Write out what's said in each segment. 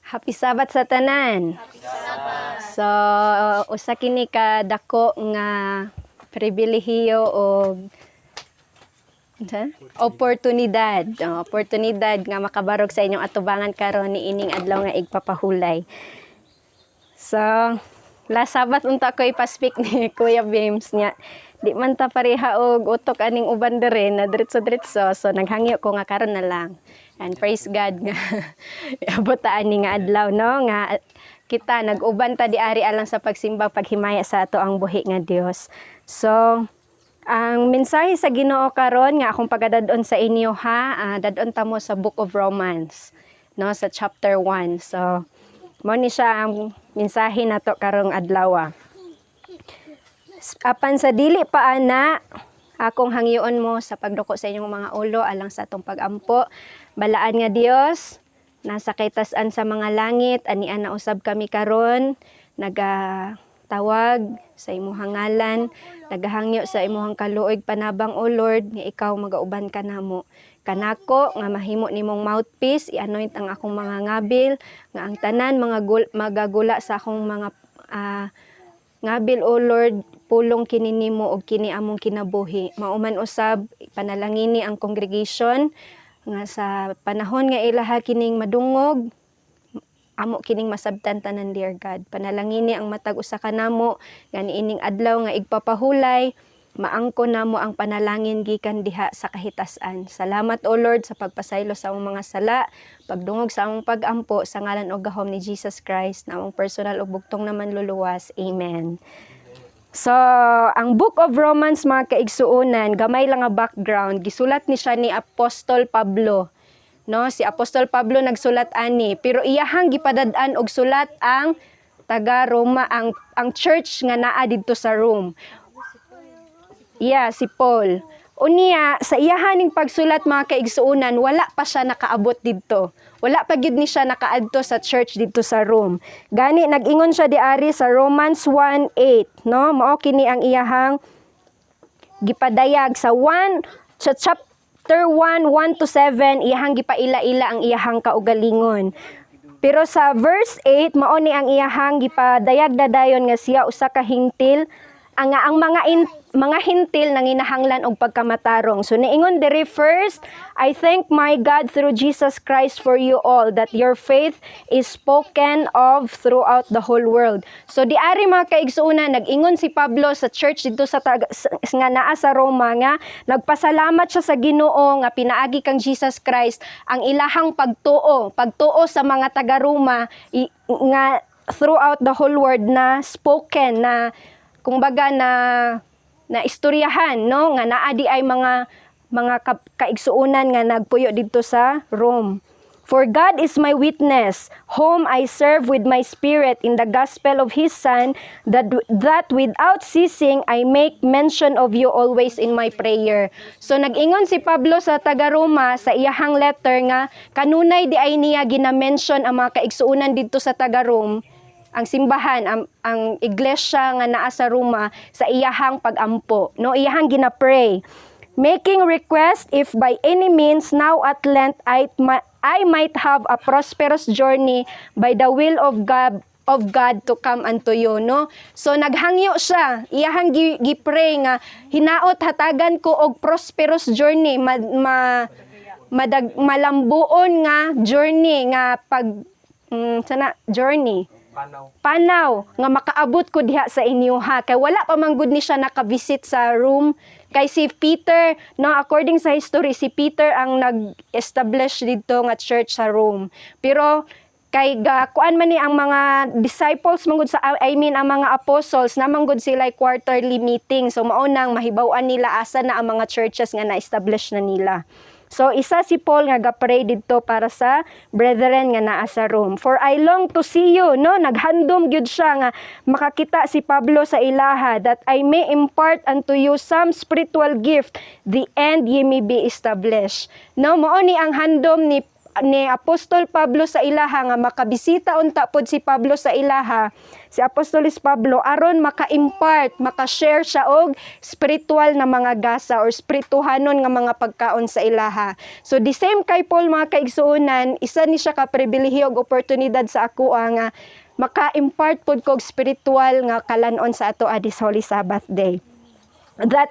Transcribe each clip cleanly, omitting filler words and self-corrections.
Happy Sabbath sa tanan. So, usa kini ka dako nga pribilehiyo o oportunidad nga makabarog sa inyong atubangan karon ni ining adlaw nga igpapahulay. So, last Sabbath unta ko ipa-speak ni Kuya James niya. Di man ta pareha og utok aning uban dere na diretso-diretso, so naghangyo ko nga karon na lang. And praise God nga abot ta ani nga adlaw no nga kita nag-uban ta di ari alang sa pagsimba paghimaya sa ato ang buhi nga Dios. So ang mensahe sa Ginoo karon nga akong pagadadon sa inyo dadon ta mo sa Book of Romans no sa chapter 1. So mo ni siya ang mensahe nato karong adlaw. Apan sa dili pa ana akong hangyoon mo sa pagduko sa inyong mga ulo alang sa atong pagampo. Balaan nga Dios, nasa kaytas-an sa mga langit, anian na usab kami karon, nagatawag sa imong ngalan, nagahangyo sa imong kaluoy panabang o Lord, nga ikaw magauban ka namo. Kanako nga mahimo nimong mouthpiece, i-anoint ang akong mga ngabil, nga ang tanan magagula sa akong mga ngabil o Lord, pulong kini nimo og kini among kinabuhi. Mauman usab panalangini ang congregation nga sa panahon nga ilaha kining madungog, amo kining masabtan tanan, dear God. Panalangini ang matag usa ka namo nga niining adlaw nga igpapahulay, maangko namo ang panalangin gikan diha sa kahitasan. Salamat o Lord sa pagpasaylo sa among mga sala, pagdungog sa among pagampo sa ngalan ug gahom ni Jesus Christ na among personal ug bugtong naman luluwas. Amen. So, ang Book of Romans, mga kaigsuunan, gamay lang nga background, gisulat ni siya ni Apostol Pablo. No, si Apostol Pablo nagsulat ani, pero iyahang gipadad-an og sulat ang taga Roma, ang church nga naa didto sa Rome. Si Paul. Unya, sa iyahaning pagsulat mga kaigsuunan, wala pa siya nakaabot didto. Wala pa gyud ni siya nakaadto sa church didto sa Rome. Gani nag-ingon siya diari sa Romans 1:8, no? Mao kini ang iyahang gipadayag sa chapter 1:1 to 7, iyahang gipaila-ila ang iyahang kaugalingon. Pero sa verse 8, mao ni ang iyahang gipadayag dadayon nga siya usa ka hintil, ang mga hintil nang inahanglan og pagkamatarong. So niingon diri first, I thank my God through Jesus Christ for you all, that your faith is spoken of throughout the whole world. So diari mga kaigsuuna, nag-ingon si Pablo sa church dito sa nga naa sa Roma nga nagpasalamat siya sa Ginoo nga pinaagi kang Jesus Christ ang ilahang pagtuo sa mga taga Roma nga throughout the whole world na spoken na kumbaga na istoryahan no nga naa di ay mga kaigsuunan nga nagpuyo didto sa Rome. For God is my witness, whom I serve with my spirit in the gospel of his Son, that without ceasing I make mention of you always in my prayer. So nag-ingon si Pablo sa taga Roma sa iyahang letter nga kanunay di ay niya gina-mention ang mga kaigsuunan didto sa taga Rome, ang simbahan, ang iglesia nga naa sa Roma sa iyahang pagampo. No, iyahang ginapray. Making request if by any means now at length I might have a prosperous journey by the will of God to come unto you, no? So naghangyo siya, iyahang gipray nga hinaot hatagan ko og prosperous journey, malambuon nga journey nga journey. Panaw nga makaabot ko diha sa inyo kay wala pa man gud ni siya naka-visit sa Rome. Kay si Peter, no, according sa history, si Peter ang nag-establish dito nga church sa Rome. Pero kay kuan man ni ang mga disciples mangud ang mga apostles namang gud sila quarterly meeting. So mao nang mahibaw-an nila asa na ang mga churches nga na-establish na nila. So isa si Paul nga gapray didto para sa brethren nga naa sa Rome. For I long to see you, no, naghandom gyud siya nga makakita si Pablo sa ilaha, that I may impart unto you some spiritual gift, the end ye may be established. No, mao ni ang handom ni ni Apostol Pablo sa ilaha nga makabisita unta pod si Pablo sa ilaha, si Apostolis Pablo aron maka-impart, maka-share siya og spiritual na mga gasa or spirituhanon nga mga pagkaon sa ilaha. So the same kay Paul mga kaigsuonan, isa ni siya ka pribilehiyo og oportunidad sa ako nga maka-impart pod kog spiritual nga kalanon sa ato this Holy Sabbath day. That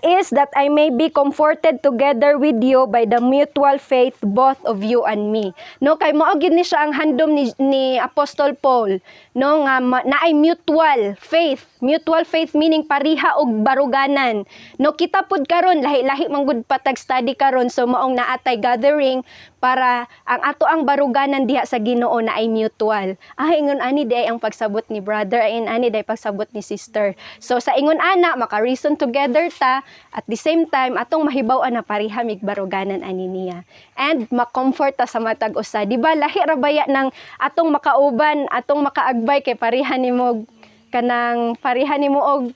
is that I may be comforted together with you by the mutual faith both of you and me. No, kay mao gid ni siya ang handom ni Apostol Paul, no, nga naay mutual faith. Mutual faith meaning pariha og baruganan. No, kita pud karon lahi-lahi man gud patag study karon, so maong naatay gathering para ang ato ang baruganan diha sa Ginoo na ay mutual. Ingon ani day ang pagsabot ni brother, ani day pagsabot ni sister. So sa ingon ana maka-reason together ta, at the same time atong mahibaw-an na pariha mig baruganan ani niya. And ma-comfort ta sa matag usa. Di ba lahi ra baya ng atong makauban, atong makaagbay kay pariha nimo kanang pariha nimo og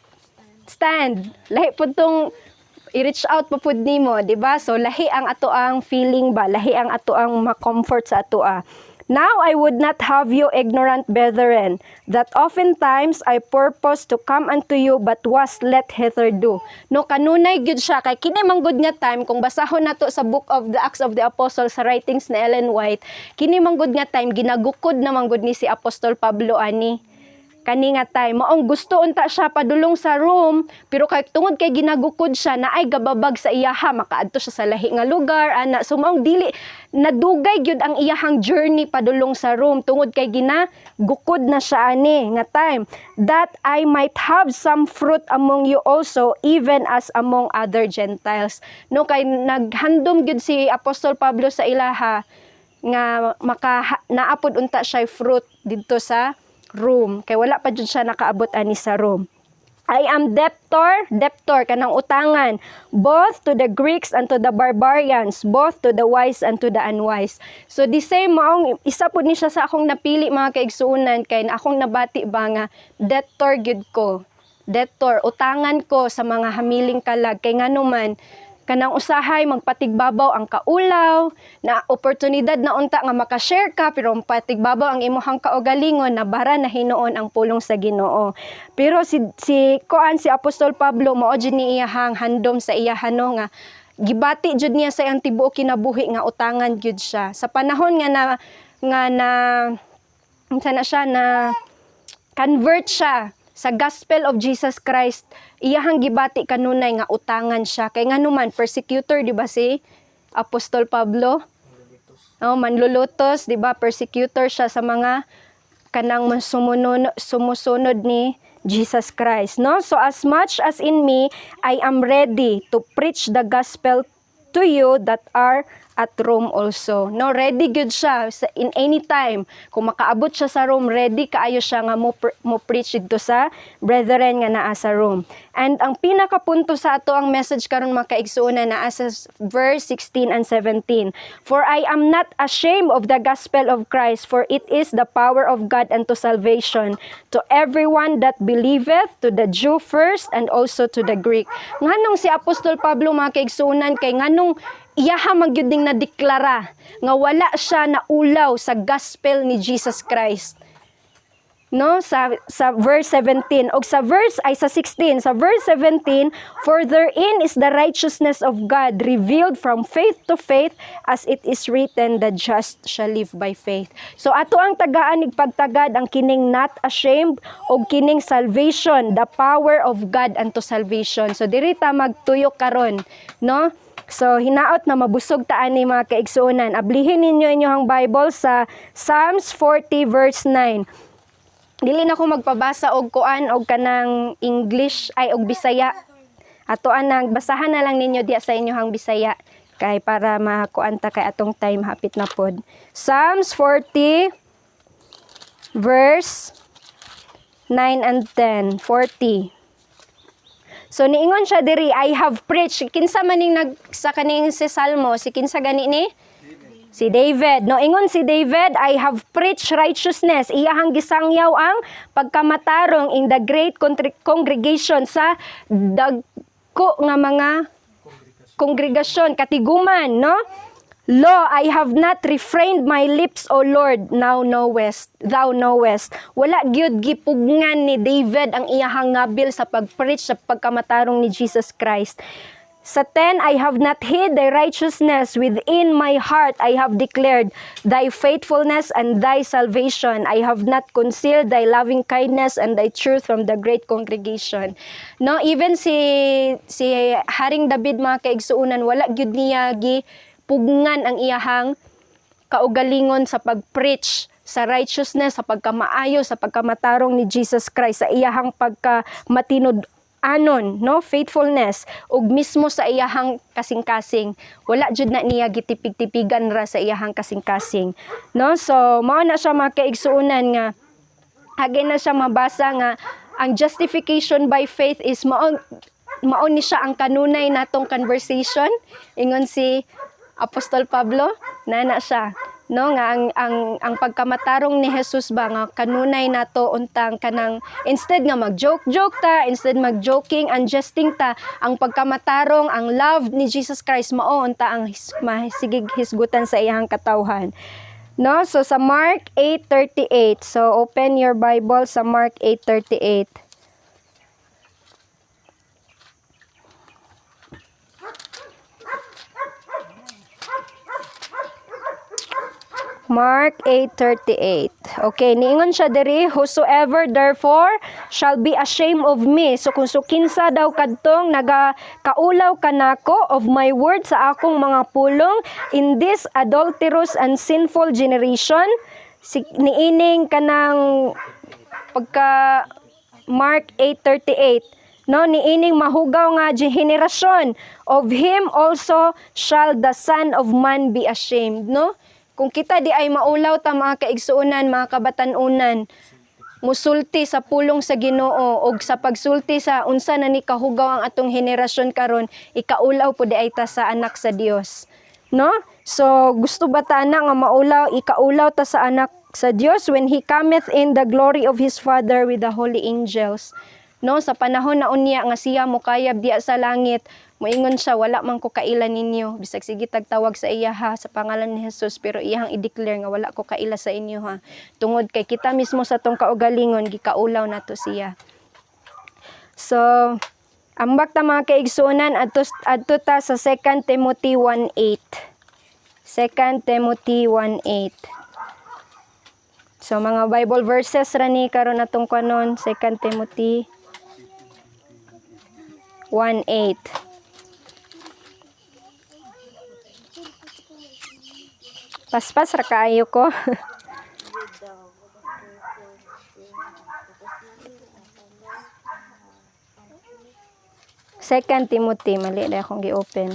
stand. Lahi pud tong i-reach out po pud nimo, di ba? So lahi ang ato ang feeling ba, lahi ang ato ang ma-comfort sa ato a. Now I would not have you ignorant, brethren, that oftentimes I purpose to come unto you, but was let hitherto. No, kanunay gyud siya kay kini man gud nga time kung basahon nato sa Book of the Acts of the Apostles sa writings ni Ellen White, kini man gud nga time ginagukod na man gud ni si Apostol Pablo ani. Kani nga time maong gusto unta siya padulong sa room, pero kay tungod kay ginagukod siya na ay gababag sa iyaha, makaadto siya sa lahi nga lugar ana. So maong dili nadugay gyud ang iyahang journey padulong sa room tungod kay ginagukod na siya ani nga time, that I might have some fruit among you also, even as among other Gentiles. No, kay naghandom gyud si Apostol Pablo sa ilaha nga naapod unta siya fruit didto sa room, kay wala pa jud siya nakaabot ani sa room. I am debtor kanang utangan, both to the Greeks and to the barbarians, both to the wise and to the unwise. So the same maong isa pud ni siya sa akong napili mga kaigsuonan, kay akong nabati ba nga debtor gyud ko. Debtor, utangan ko sa mga hamiling kalag, kay nganuman kanang usahay magpatigbabaw ang kaulaw, na oportunidad na unta nga makashare ka, pero patigbabaw ang imuhang kaugalingon na bara na hinuon ang pulong sa Ginoo. Pero si Apostol Pablo mao jud ni iyahang handom sa iyahano nga gibati jud niya sa iyang tibuok kinabuhi nga utangan jud siya. Sa panahon nga na convert siya sa Gospel of Jesus Christ, iyahang gibati kanunay nga utangan siya. Kay nganuman persecutor, di ba si Apostol Pablo? Manlulutos, di ba? Persecutor siya sa mga kanang sumusunod ni Jesus Christ, no? So as much as in me, I am ready to preach the gospel to you that are at Rome also. No, ready good siya in any time. Kung makaabot siya sa Rome, ready kaayo siya nga mo preach dito sa brethren nga naa sa Rome. And ang pinakapunto sa ato ang message karon mga kaigsuonan naa sa verse 16 and 17. For I am not ashamed of the gospel of Christ, for it is the power of God unto salvation to everyone that believeth, to the Jew first and also to the Greek. Nganong si Apostol Pablo mga kaigsuonan kay nganong iyaha magyuding na deklara nga wala siya na ulaw sa gospel ni Jesus Christ. No, sa verse 17 og sa verse 16, sa verse 17, for therein is the righteousness of God revealed from faith to faith, as it is written, the just shall live by faith. So ato ang tagaan ig pagtagad ang kining not ashamed og kining salvation, the power of God unto salvation. So diri ta magtuyo karon, no? So, hinaot na mabusog taan ni mga kaigsuonan. Ablihin ninyo inyong Bible sa Psalms 40 verse 9. Dili na ko magpabasa og kuan og kanang English ay og Bisaya. Ato anang basahan na lang ninyo diya sa inyong Bisaya kay para makuan ta kay atong time hapit na pod. Psalms 40 verse 9 and 10. 40. So niingon siya diri, I have preached. Kinsa maning sa kaning si Salmo, si kinsa gani ni? Si David. No, ingon si David, I have preached righteousness. Iyahang gisangyaw ang pagkamatarong in the great congregation sa dagko nga mga kongregasyon, katiguman, no? Lo, I have not refrained my lips, O Lord, thou knowest. Wala gyud gipugngan ni David ang iyahang ngabil sa pagpreach sa pagkamatarong ni Jesus Christ. Sa 10, I have not hid thy righteousness within my heart. I have declared thy faithfulness and thy salvation. I have not concealed thy loving kindness and thy truth from the great congregation. No, even si Haring David, mga kaigsuunan, wala gyud niya gipugngan ang iyahang kaugalingon sa pag-preach sa righteousness, sa pagkamaayo, sa pagkamatarong ni Jesus Christ, sa iyahang pagkamatinod anon, no, faithfulness, ug mismo sa iyahang kasing-kasing, wala jud na niya gitipig-tipigan ra sa iyahang kasing-kasing, no. So mao na siya mga kaigsuunan nga agi na siya mabasa nga ang justification by faith is mao ni siya ang kanunay natong conversation, ingon si Apostol Pablo, nana siya, no, nga ang pagkamatarong ni Jesus ba nga kanunay nato untang kanang instead nga mag-joke ta, instead mag-joking and jesting ta, ang pagkamatarong, ang love ni Jesus Christ mao unta ang masigig hisgutan sa iyang katawhan, no. So sa Mark 8:38, so open your Bible sa Mark 8:38. Mark 8:38. Okay, niingon siya diri, whosoever therefore shall be ashamed of me. So kung kinsa daw kadtong nagakaulaw kanako of my word sa akong mga pulong in this adulterous and sinful generation, niining kanang pagka Mark 8:38. No, niining mahugaw nga henerasyon, of him also shall the Son of Man be ashamed, no? Kung kita di ay maulaw ta mga kaigsuunan, mga kabatanunan, musulti sa pulong sa Ginoo o sa pagsulti sa unsa na ni kahugaw ang atong henerasyon karon, ikaulaw po di ay ta sa anak sa Dios, no? So gusto ba ta na nga maulaw, ikaulaw ta sa anak sa Dios when he cometh in the glory of his Father with the holy angels, no? Sa panahon na unya nga siya mokayab diya sa langit, moingon siya, wala man ko kaila ninyo, bisag sige tagtawag sa iya ha, sa pangalan ni Jesus, pero iyang i-declare nga wala ko kaila sa inyo ha, tungod kay kita mismo sa tong kaugalingon gikaulaw nato siya. So ambak ta mga kaigsunan, adto ta sa 2 Timothy 1:8. 2 Timothy 1:8. So mga Bible verses ra ni karon natong kanon, 2 Timothy 1:8. Paspas ra kaayo ko. Second Timothy, mali na akong gi-open.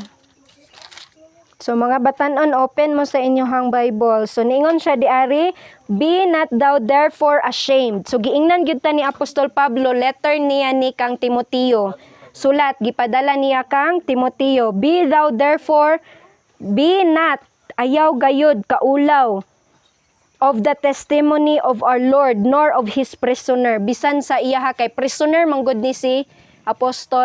So mga batanon, open mo sa inyong Bible. So niingon siya diari, be not thou therefore ashamed. So giingnan gyud ta ni Apostol Pablo, letter niya ni kang Timoteo. Sulat gipadala niya kang Timoteo, be thou therefore, be not ayaw gayud kaulaw of the testimony of our Lord, nor of his prisoner. Bisan sa iya kay prisoner manggod ni si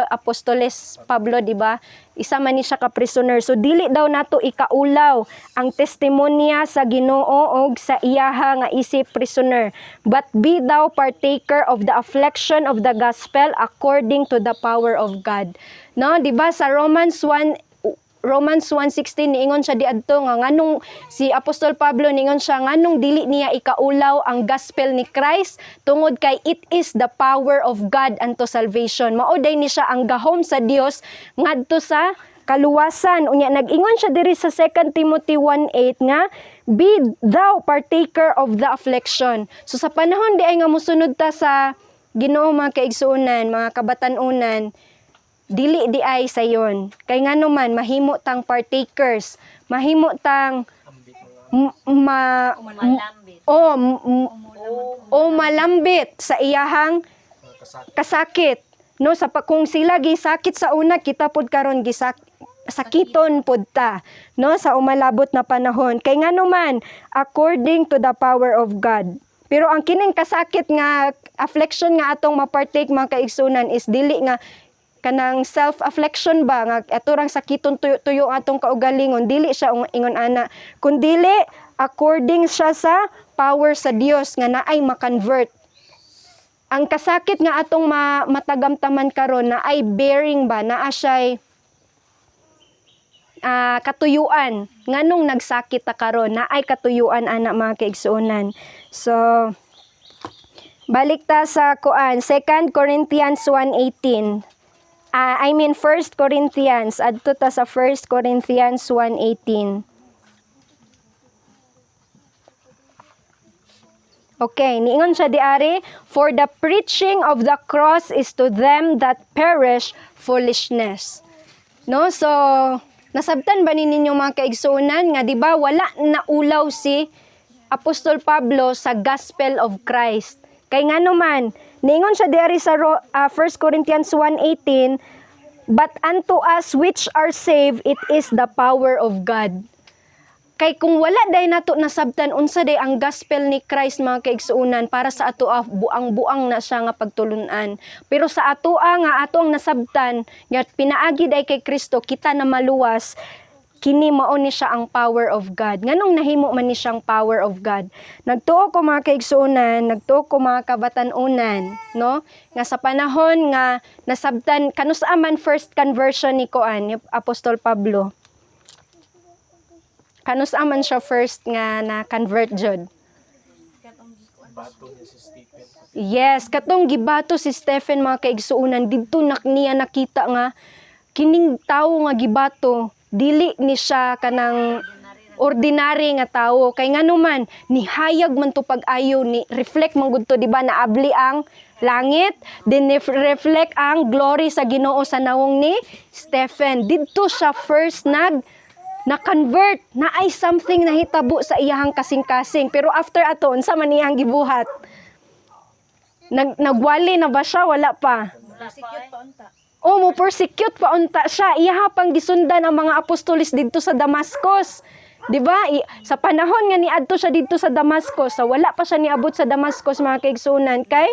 Apostoles Pablo, di ba? Isa man ni siya ka prisoner. So dili daw nato ikaulaw ang testimonya sa Ginoo og sa iyaha nga isip prisoner. But be thou partaker of the affliction of the gospel according to the power of God. No, di ba sa Romans 1:16 niingon siya diadto nga nganong si Apostol Pablo niingon siya nganong dili niya ikaulaw ang gospel ni Christ tungod kay it is the power of God unto salvation. Maoday ni siya ang gahom sa Dios ngadto sa kaluwasan. Unya nag-ingon siya diri sa 2 Timothy 1:8 nga be thou partaker of the affliction. So sa panahon di ay nga mosunod ta sa Ginoo mga kaigsuunan, mga kabatanunan, dili di ay sayon. Kay ngano man mahimo tang partakers, mahimo tang malambit sa iyahang kasakit. No, sa kung sila gisakit sa una, kita pod karon sakiton pod ta, no, sa umalabot na panahon. Kay ngano man according to the power of God. Pero ang kining kasakit nga affliction nga atong mapartake mga kaigsunan is dili nga kanang self-affliction ba nga aturang sakiton tuyo atong kaugalingon, dili siya ingon ana, kun dili according siya sa power sa Dios nga naay ma-convert. Ang kasakit nga atong matagamtaman karon na ay bearing ba, naa siya'y katuyuan. Nganong nagsakit ta karon, na ay katuyuan ana mga kaigsuonan. So, balik ta sa kuan, 2 Corinthians 1:18. 1 Corinthians, adto ta sa 1 Corinthians 1:18. Okay, niingon siya diari, for the preaching of the cross is to them that perish foolishness. No, so nasabtan ba ninyo mga kaigsuonan nga di ba wala naulaw si Apostol Pablo sa gospel of Christ. Kay ngano man, niingon siya diari sa 1 Corinthians 1:18, but unto us which are saved it is the power of God. Kay kung wala day nato nasabtan unsa day ang gospel ni Christ mga kaigsuonan, para sa ato buang-buang na siya nga pagtulunan. Pero sa ato nga ato ang nasabtan nga pinaagi day kay Kristo kita na maluwas, kini mao ni siya ang power of God. Nganong nahimo man ni siyang power of God? Nagtuo ko mga kaigsuonan, nagtuo ko mga kabatan-unan, no? Nga sa panahon nga nasabtan kanusa man first conversion ni ni Apostol Pablo. Kanus aman siya first nga na-convert jud. Yes, katong gibato si Stephen mga kaigsuonan, didto niya nakita nga kining tawo nga gibato, dili ni siya kanang ordinary nga tawo. Kay ngano man, nihayag man to pag-ayo, ni reflect man gud to, di ba, naabli ang langit, then reflect ang glory sa Ginoo sa nawong ni Stephen. Didto siya first na-convert, na ay something na hitabo sa iyahang kasing-kasing. Pero after ato, unsa man iyang gibuhat? Nagwali na ba siya? Wala pa. Mo persecute pa unta siya. Iyaha pang gisundan ang mga apostolis dito sa Damascus. 'Di ba? Sa panahon nga niadto siya dito sa Damascus, sa wala pa siya niabot sa Damascus mga kaigsuonan, kay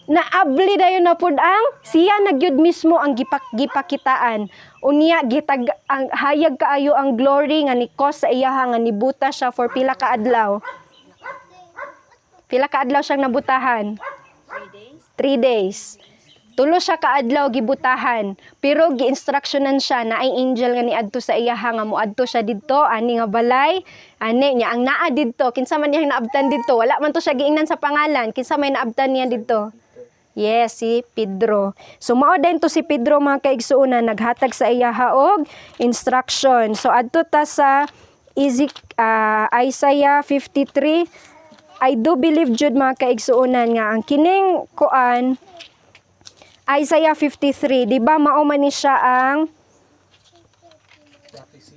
naabli dayon na pud ang siya nagyud mismo ang gipakitaan. Unya gitag ang hayag kaayo ang glory nga ni cause sa iyaha nga nibuta siya for pila ka adlaw. Pila ka adlaw siyang nabutahan? 3 days. Tulo siya ka adlaw gibutahan, pero gi-instructionan siya na ay angel nga niadto sa iyaha nga moadto siya didto ani nga balay, ani nya ang naa didto, kinsa man iyang naabtan didto, wala man to siya giingnan sa pangalan, kinsa may naabtan niya didto? Yes, si Pedro. So mao din to si Pedro mga kaigsuonan, naghatag sa iyaha og instruction. So adto ta sa Isaiah 53. I do believe jud mga kaigsuonan nga ang kining kuan Isaiah 53, di ba mao man ni siya ang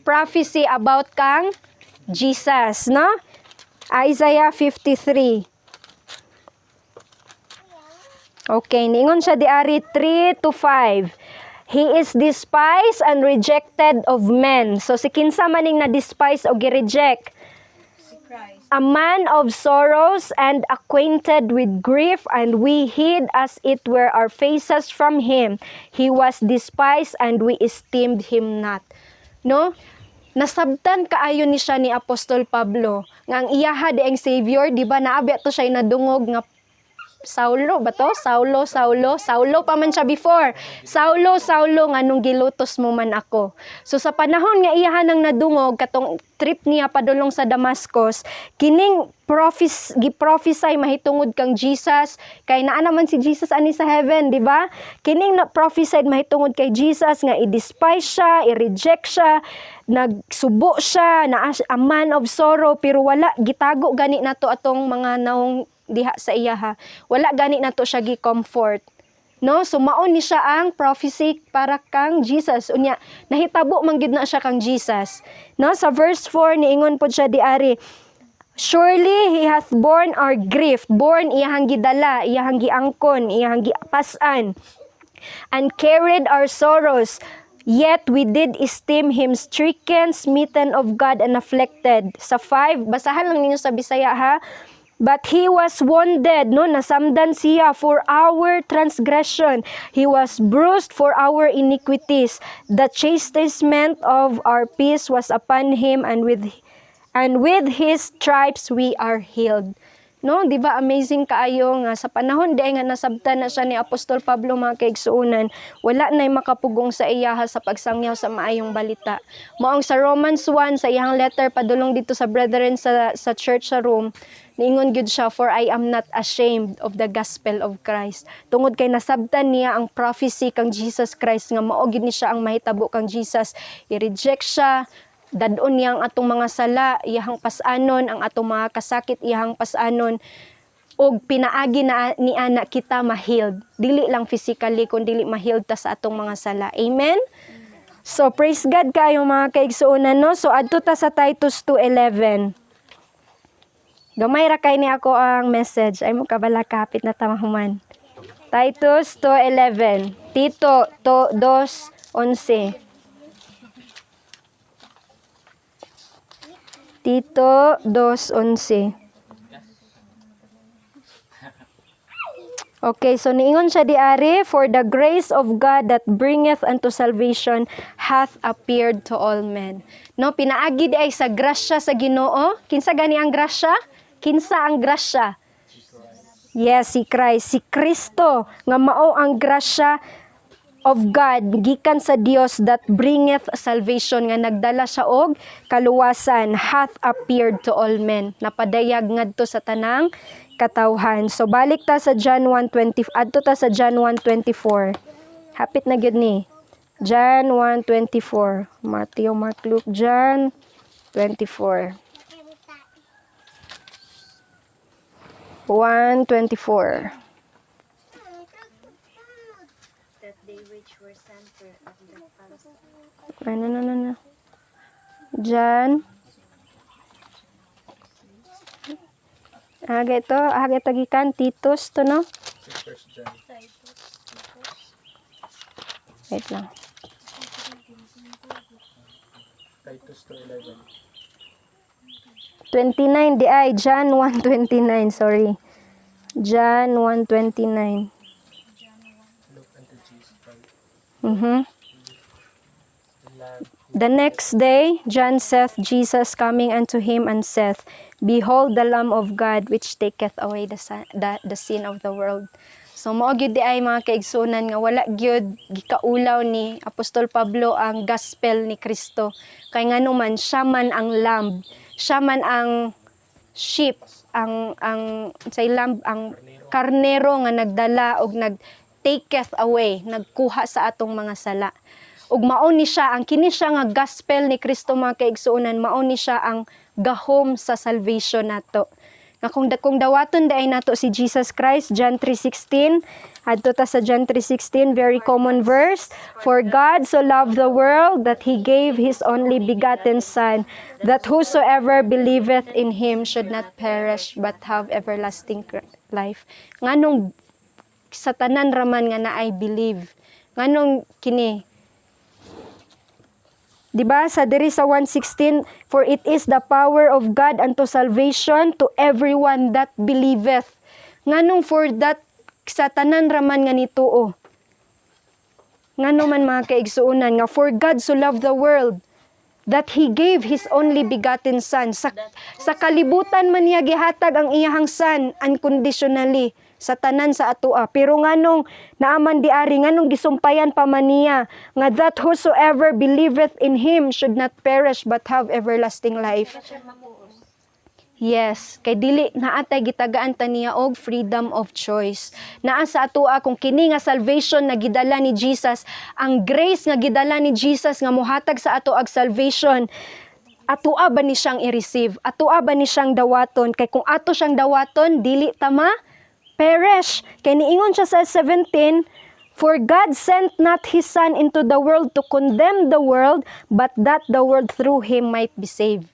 prophecy about kang Jesus, no? Isaiah 53. Okay, niingon siya diari 3 to 5. He is despised and rejected of men. So si kinsa maning na-despise o gi-reject? A man of sorrows and acquainted with grief, and we hid as it were our faces from him. He was despised and we esteemed him not. No? Nasabtan kaayo ni siya ni Apostol Pablo nga ang iyaha di ang Savior, di ba naabi ato siya nadungog nga Saulo ba to? Saulo pa man siya before. Saulo, nganong gilutos mo man ako. So sa panahon nga iyahan nang nadungog, katong trip niya padulong sa Damascus, kining gi-prophesy mahitungod kang Jesus, kay naa naman si Jesus ani sa heaven, di ba? Kining na-prophesied mahitungod kay Jesus nga i-despise siya, i-reject siya, nagsubo siya, na a man of sorrow, pero wala, gitago gani nato atong mga naong diha sa iyaha. Wala gani nato siya gi-comfort. No? So maon ni siya ang prophecy para kang Jesus. Unya nahitabo man gid na siya kang Jesus. No? Sa verse 4 niingon pod siya diari, surely he hath borne our grief, borne iyahang gidala, iyahang giangkon, iyahang gipasan, and carried our sorrows. Yet we did esteem him stricken, smitten of God, and afflicted. Sa 5, basahan lang ninyo sa Bisaya ha. But he was wounded, no, nasamdan siya for our transgression. He was bruised for our iniquities. The chastisement of our peace was upon him, and with his stripes we are healed. No, di ba amazing kaayo nga sa panahon di nga nasabtan na siya ni Apostol Pablo mga kaigsuunan, wala nay makapugong sa iyaha sa pagsangyaw sa maayong balita. Maong sa Romans 1 sa iyang letter padulong dito sa brethren sa church sa Rome, niingon gyud siya, for I am not ashamed of the gospel of Christ. Tungod kay nasabtan niya ang prophecy kang Jesus Christ nga mao gyud ni siya ang mahitabo kang Jesus, i-reject siya, dadon niya ang atong mga sala, iyahang pasanon, ang atong mga kasakit, iyahang pasanon, og pinaagi na ni ana kita ma-healed. Dili lang physically, kundi ma-healed ta sa atong mga sala. Amen? So, praise God kayo mga kaigsuunan, no? So, adto ta sa Titus 2:11. Gamay ra kay ni ako ang message. Ay mo kabala kapit na tamahuman. Titus 2:11. Tito 2:11. Tito 2:11. Okay, so niingon siya diari, for the grace of God that bringeth unto salvation hath appeared to all men. No, pinaagi di ay sa grasya sa Ginoo. Kinsa gani ang grasya? Kinsa ang grasya? Yes, si Christ, si Kristo nga mao ang grasya of God gikan sa Dios that bringeth salvation, nga nagdala siya og kaluwasan, hath appeared to all men, napadayag ngadto sa tanang katawhan. So balik ta sa John 1:20, adto ta sa John 1:24. Hapit na gyud ni. John 1:24. Matthew, Mark, Luke, John 24. 1:24. No. John. Aga tagikan Titus to, no? Wait lang. Titus 2:11. 29 di ay John 1:29, sorry. John 1:29. Look unto Jesus Christ. The next day, John saith, Jesus coming unto him and saith, Behold the Lamb of God which taketh away the sin of the world. So mao gyud di ay mga kaigsunan nga wala gyud gikaulaw ni Apostol Pablo ang gospel ni Kristo. Kay ngano man siya man ang lamb, siya man ang sheep, ang say lamb, ang karnero nga nagdala og taketh away, nagkuha sa atong mga sala. Ug mao ni siya ang kini siya nga gospel ni Kristo mga kaigsuonan, mao ni siya ang gahom sa salvation nato. Nga kung dawaton day nato si Jesus Christ, John 3:16, adto ta sa John 3:16, very common verse, for God so loved the world that he gave his only begotten son, that whosoever believeth in him should not perish but have everlasting life. Nganong sa tanan raman nga naay believe, nganong kini, diba sa diri sa 1:16, for it is the power of God unto salvation to everyone that believeth. Nganong for that sa tanan raman nga nituo. Ngano man mga kaigsuunan nga for God so loved the world that he gave his only begotten son. Sa kalibutan man niya gihatag ang iyahang son unconditionally sa tanan sa atoa. Pero nganong naaman diari, nganong gisumpayan pa man niya nga that whosoever believeth in him should not perish but have everlasting life. Yes, kay dili naatay gitagaan ta niya og freedom of choice. Naa sa atoa kung kini nga salvation na gidala ni Jesus, ang grace nga gidala ni Jesus nga mohatag sa ato ag salvation, atoa ba ni siyang i-receive? Atoa ba ni siyang dawaton? Kay kung ato siyang dawaton, dili tama perish. Kay niingon siya sa 17, for God sent not his son into the world to condemn the world, but that the world through him might be saved.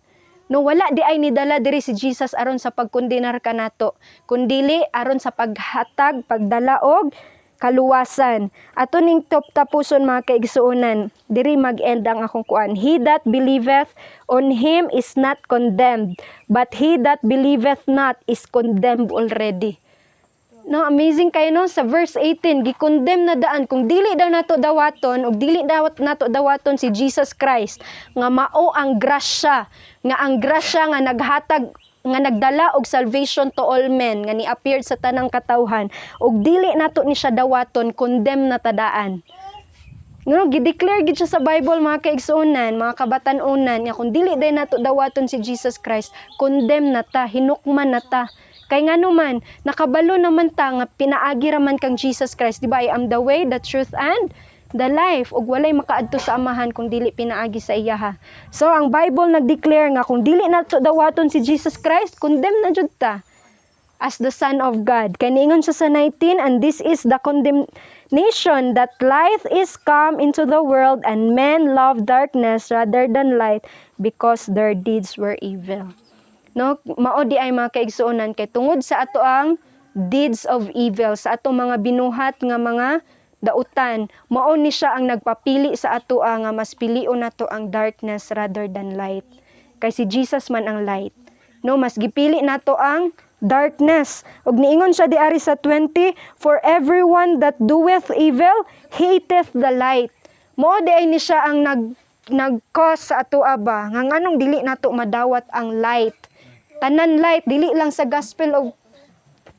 No, wala di ay nidala diri si Jesus aron sa pagkondenar kanato, kundili aron sa paghatag, pagdala og kaluwasan. Ato ning tapuson mga kaigsuonan, diri mag-end ang akong kuan. He that believeth on him is not condemned, but he that believeth not is condemned already. No, amazing kayo no, sa verse 18, gikondemn na daan kung dili daw nato dawaton ug dili daw nato dawaton si Jesus Christ nga mao ang grasya, nga ang grasya nga naghatag nga nagdala og salvation to all men nga ni-appeared sa tanang katawhan ug dili nato ni siya dawaton, condemn na tadaan. Ngano gi-declare gid siya sa Bible mga kaigsuonan, mga kabatan-onan nga kung dili day nato dawaton si Jesus Christ, condemn na ta, hinukman na ta. Kay ngano man nakabalo naman ta nga pinaagi ra man kang Jesus Christ, di ba? I am the way, the truth and the life, ug walay makaadto sa amahan kung dili pinaagi sa iyaha. So ang Bible nag-declare nga kung dili nato dawaton si Jesus Christ, condemn na jud ta as the Son of God. Kay niingon siya sa 19, and this is the condemnation that light is come into the world and men love darkness rather than light because their deeds were evil. No, mao di ay mga kaigsuonan kay tungod sa ato ang deeds of evil, sa ato mga binuhat nga mga dautan, mao ni siya ang nagpapili sa ato nga mas pilion nato ang darkness rather than light. Kay si Jesus man ang light. No, mas gipili nato ang darkness. Ug niingon siya diari sa 20, for everyone that doeth evil hateth the light. Mao di ay ni siya ang nag-cause sa ato ba nga nganong dili nato madawat ang light. Tanan light dili lang sa gospel of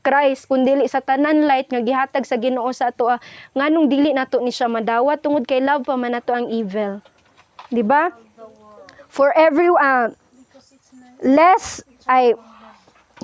Christ kundi sa tanan light nga gihatag sa Ginoo sa ato nganong dili nato ni siya madawat tungod kay love pa man nato ang evil, di ba? For every less I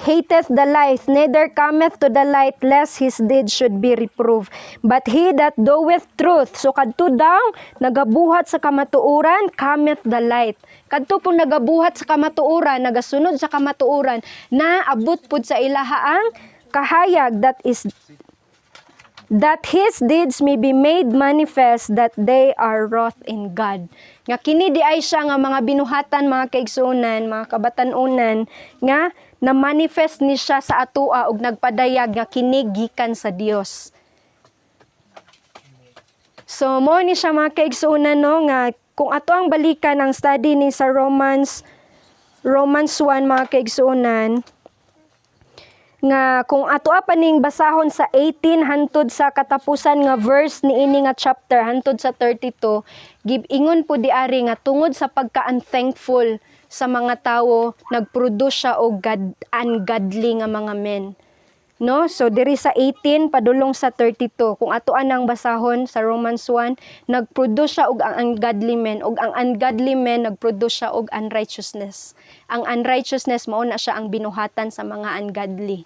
hateth the light, neither cometh to the light, lest his deeds should be reproved. But he that doeth truth, so kadto daw nagabuhat sa kamatuoran, cometh the light. Kadto pong nagabuhat sa kamatuoran, nagasunod sa kamatuoran, na abot pud sa ilaha ang kahayag, that his deeds may be made manifest, that they are wrought in God. Nga kini di ay siya nga mga binuhatan, mga kaigsuonan, mga kabatan-unan, nga na-manifest ni siya sa atoa ug nagpadayag nga kini gikan sa Dios. So mo ni siya mga kaigsuonan no, nga kung ato ang balikan ang study ni sa Romans 1 mga kaigsuonan, nga kung ato pa ning basahon sa 18 hantod sa katapusan nga verse ni ini nga chapter hantod sa 32, gibingon po diari nga tungod sa pagka-unthankful sa mga tawo, nagproduce siya og ungodly nga mga men. No? So diri sa 18 padulong sa 32, kung ato anang basahon sa Romans 1, nagproduce siya og ang ungodly men, og ang ungodly men nagproduce siya og unrighteousness. Ang unrighteousness mao na siya ang binuhatan sa mga ungodly.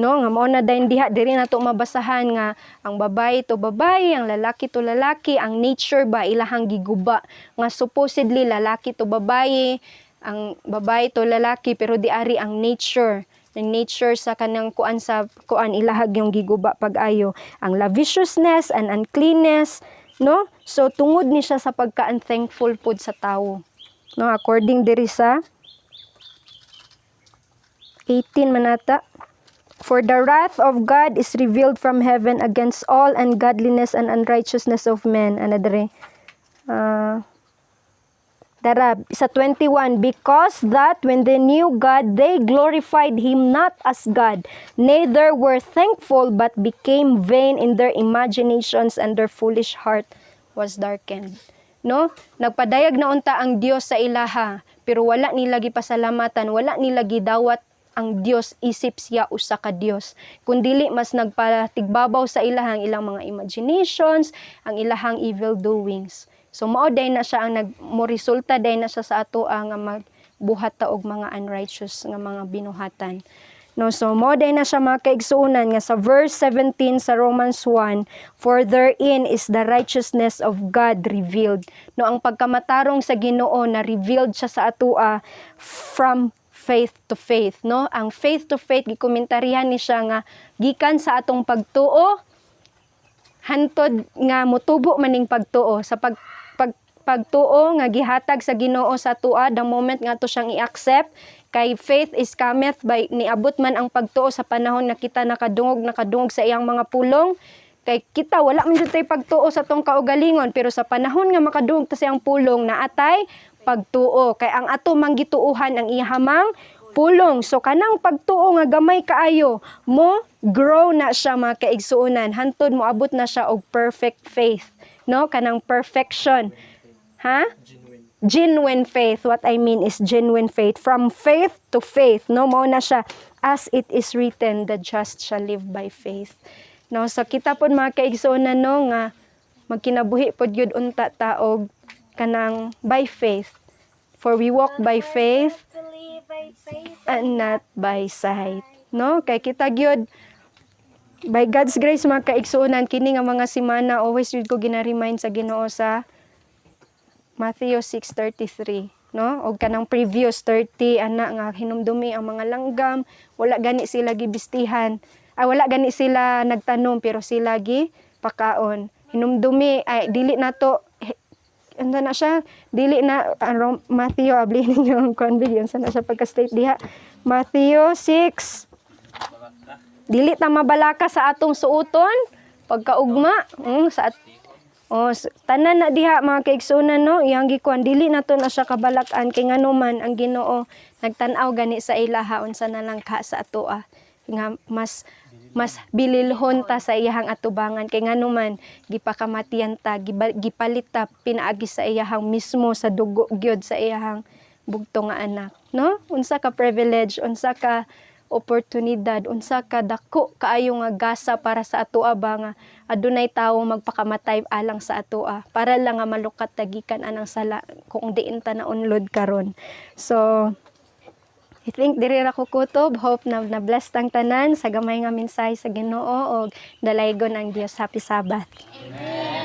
No, nga mao na dayon diha diri nato mabasahan nga ang babae to babae, ang lalaki to lalaki, ang nature ba ilahang giguba nga supposedly lalaki to babae, ang babae to lalaki, pero diari ang nature sa kanang kuan sa kuan ilahag yung giguba pag-ayo, ang lasciviousness and uncleanness, no? So tungod ni siya sa pagka-unthankful pud sa tawo. No, according diri sa 18 manata, for the wrath of God is revealed from heaven against all ungodliness and unrighteousness of men. Ano dere? Sa 21, because that when they knew God, they glorified Him not as God, neither were thankful, but became vain in their imaginations, and their foolish heart was darkened. No? Nagpadayag na unta ang Dios sa ilaha, pero wala nila gipasalamatan, wala nila gidawat ang Dios, isip siya usa ka Dios. Kundili mas nagpatigbabaw sa ilahang ilang mga imaginations, ang ilahang evil doings. So mao day na siya ang resulta day na siya sa ato nga magbuhat ta og mga unrighteous nga mga binuhatan. No, so mao day na siya mga kaigsuonan nga sa verse 17 sa Romans 1, for therein is the righteousness of God revealed. No, ang pagkamatarong sa Ginoo na revealed siya sa atoa from faith to faith, no? Ang faith to faith gikomentaryahan ni siya nga gikan sa atong pagtuo hantod nga motubo maning pagtuo sa pagtuo nga gihatag sa Ginoo sa atoa the moment nga to siyang i-accept. Kay faith is cometh by niabot man ang pagtuo sa panahon na kita nakadungog sa iyang mga pulong. Kay kita wala man jud tay pagtuo sa tong kaugalingon, pero sa panahon nga makadungog ta siyang pulong na atay pagtuo. Kay ang ato manggituuhan ang ihamang pulong. So kanang pagtuo nga gamay kaayo mo grow na siya mga kaigsuonan, hantod mo abot na siya og perfect faith, no? Kanang perfection. Ha? Genuine faith. What I mean is genuine faith. From faith to faith, no? Mao na siya, as it is written, the just shall live by faith. No, so kita pod mga kaigsuonan no nga magkinabuhi pod gyud unta taog kanang by faith. For we walk by faith and not by sight. No, kay kita gyud by God's grace mga kaigsuonan kini nga mga semana always gyud ko gina-remind sa Ginoo sa Matthew 6:33, no? Og kanang previous 30 ana nga hinumdumi ang mga langgam, wala gani sila gibistihan. Wala gani sila nagtanom pero sila gi pakaon. Hinumdumi ay dili na to anda na siya dili na Matthew abli ninyo ang convenience na siya pagka-state diha. Matthew 6. Dili ta mabalaka sa atong suoton pagkaugma tanan na diha mga kaigsuonan no iyang gikuan dili na to na siya kabalakan kay nganuman ang Ginoo nagtan-aw gani sa ilaha unsa na lang ka sa atoa nga mas bililhon ta sa iyahang atubangan kay nganuman gipakamatian ta gipalit ta pinaagi sa iyahang mismo sa dugo gyud sa iyahang bugto nga anak no unsa ka privilege unsa ka oportunidad unsa ka dako kaayo nga gasa para sa atoa ba nga adunay tawo magpakamatay alang sa atoa para lang nga malukat tagikan anang sala kung diin ta naunlod karon. So I think diri ra ko kutob. Hope na bless tang tanan sa gamay nga mensahe sa Ginoo og dalaygon ang Dios. Happy Sabbath. Amen.